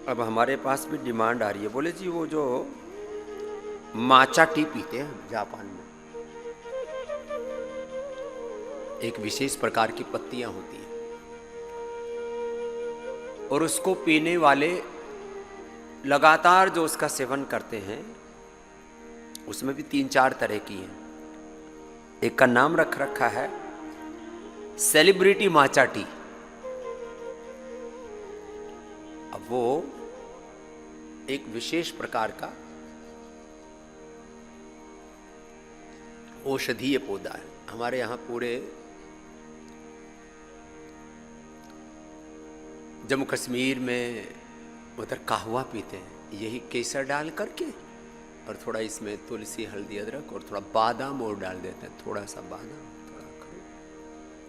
अब हमारे पास भी डिमांड आ रही है, बोले जी वो जो माचा टी पीते हैं जापान में, एक विशेष प्रकार की पत्तियां होती हैं और उसको पीने वाले लगातार जो उसका सेवन करते हैं, उसमें भी 3-4 तरह की हैं। एक का नाम रख रखा है सेलिब्रिटी माचा टी। अब वो एक विशेष प्रकार का औषधीय पौधा है। हमारे यहाँ पूरे जम्मू कश्मीर में उधर कहवा पीते हैं, यही केसर डाल करके और थोड़ा इसमें तुलसी, हल्दी, अदरक और थोड़ा बादाम और डाल देते हैं, थोड़ा सा बादाम, थोड़ा अखरोट,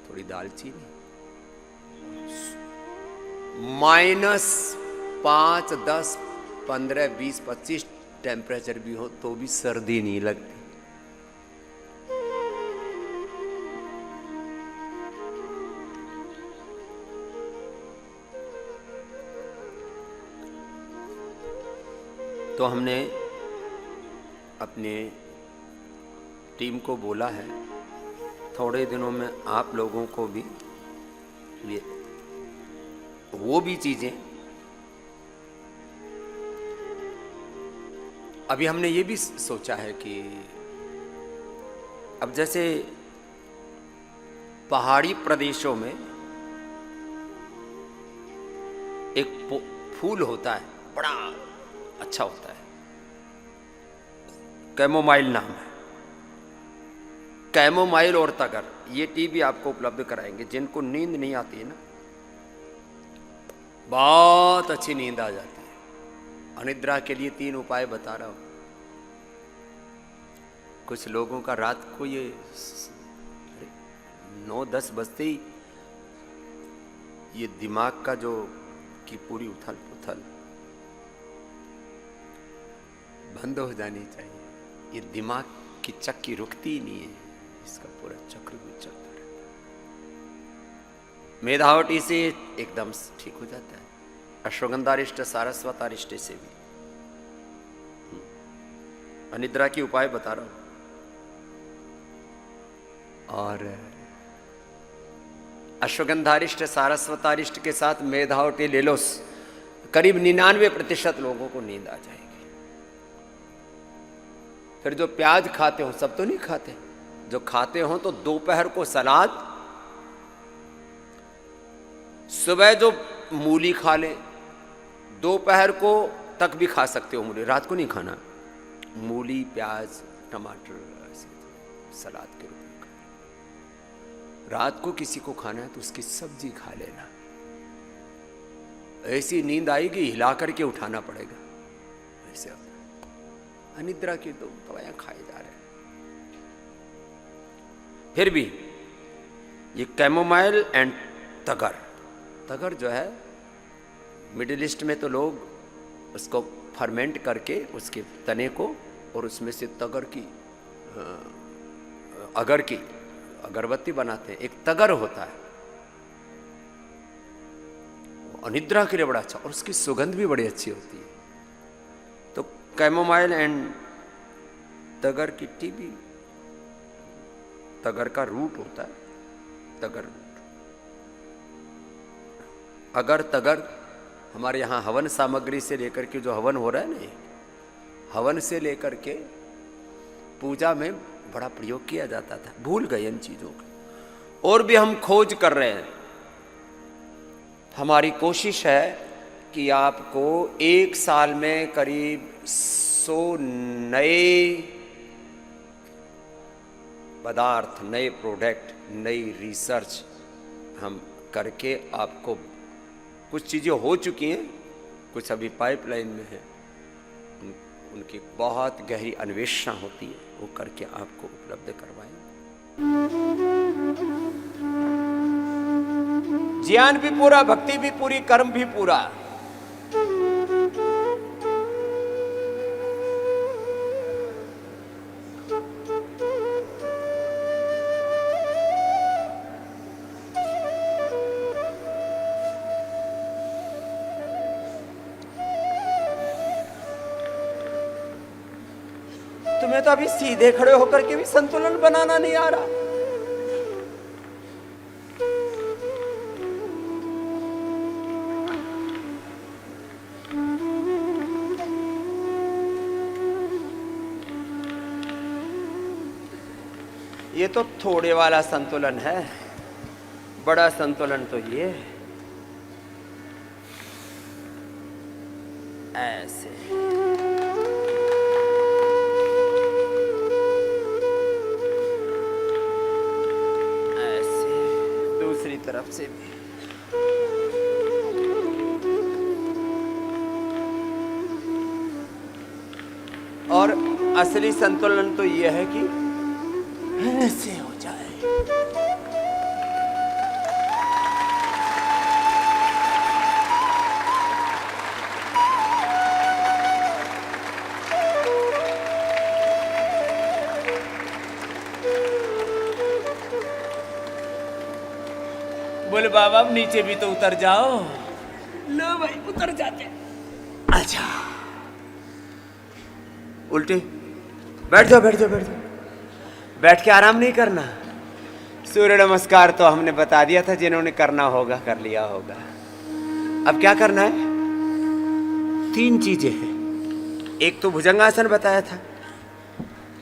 थोड़ी दालचीनी। -5, 10, 15, 20, 25 टेम्परेचर भी हो तो भी सर्दी नहीं लगती। तो हमने अपने टीम को बोला है थोड़े दिनों में आप लोगों को भी ये वो भी चीजें, अभी हमने ये भी सोचा है कि अब जैसे पहाड़ी प्रदेशों में एक फूल होता है, बड़ा अच्छा होता है, कैमोमाइल नाम है। कैमोमाइल और तगर, ये टी भी आपको उपलब्ध कराएंगे। जिनको नींद नहीं आती है ना, बहुत अच्छी नींद आ जाती है। अनिद्रा के लिए 3 उपाय बता रहा हूं। कुछ लोगों का रात को ये 9-10 बजते ही ये दिमाग का जो की पूरी उथल पुथल बंद हो जानी चाहिए। ये दिमाग की चक्की रुकती ही नहीं है, इसका पूरा चक्र भी चलता रहता है। मेधावटी से एकदम ठीक हो जाता है, अश्वगंधारिष्ट, सारस्वतारिष्ट से भी। अनिद्रा की उपाय बता रहा हूं। और अश्वगंधारिष्ट, सारस्वतारिष्ट के साथ मेधावटी ले लो, करीब 99% लोगों को नींद आ जाएगी। फिर जो प्याज खाते हो, सब तो नहीं खाते, जो खाते हो तो दोपहर को सलाद, सुबह जो मूली खा ले, दोपहर को तक भी खा सकते हो मूली, रात को नहीं खाना। मूली, प्याज, टमाटर ऐसे सलाद के रूप में खाना। रात को किसी को खाना है तो उसकी सब्जी खा लेना। ऐसी नींद आएगी हिला करके उठाना पड़ेगा, ऐसे होता है। अनिद्रा की तो दवाइयां खाए जा रहे हैं। फिर भी ये कैमोमाइल एंड तगर, तगर जो है मिडिल ईस्ट में तो लोग उसको फर्मेंट करके उसके तने को और उसमें से तगर की अगर की अगरबत्ती बनाते हैं। एक तगर होता है, अनिद्रा के लिए बड़ा अच्छा, और उसकी सुगंध भी बड़ी अच्छी होती है। तो कैमोमाइल एंड तगर की टी भी, तगर का रूट होता है, तगर रूट। अगर तगर हमारे यहाँ हवन सामग्री से लेकर के, जो हवन हो रहा है ना, हवन से लेकर के पूजा में बड़ा प्रयोग किया जाता था। भूल गए इन चीजों को, और भी हम खोज कर रहे हैं। हमारी कोशिश है कि आपको 1 साल में करीब 100 नए पदार्थ, नए प्रोडक्ट, नई रिसर्च हम करके आपको, कुछ चीज़ें हो चुकी हैं, कुछ अभी पाइपलाइन में है, उनकी बहुत गहरी अन्वेषण होती है, वो करके आपको उपलब्ध करवाएंगे। ज्ञान भी पूरा, भक्ति भी पूरी, कर्म भी पूरा। तुम्हें तो अभी सीधे खड़े होकर के भी संतुलन बनाना नहीं आ रहा। ये तो थोड़े वाला संतुलन है, बड़ा संतुलन तो ये ऐसे। ऐसे दूसरी तरफ से भी। और असली संतुलन तो ये है कि ऐसे हो जाए। बोले बाबा अब नीचे भी तो उतर जाओ। लो भाई उतर जाते। अच्छा उल्टे बैठ जाओ, बैठ जाओ, बैठ जाओ। बैठ के आराम नहीं करना। सूर्य नमस्कार तो हमने बता दिया था, जिन्होंने करना होगा कर लिया होगा। अब क्या करना है? 3 चीजें हैं। एक तो भुजंगासन बताया था,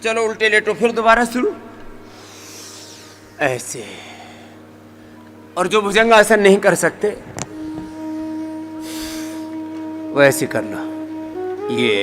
चलो उल्टे लेटो, फिर दोबारा शुरू ऐसे। और जो भुजंगासन नहीं कर सकते वो ऐसे कर लो, ये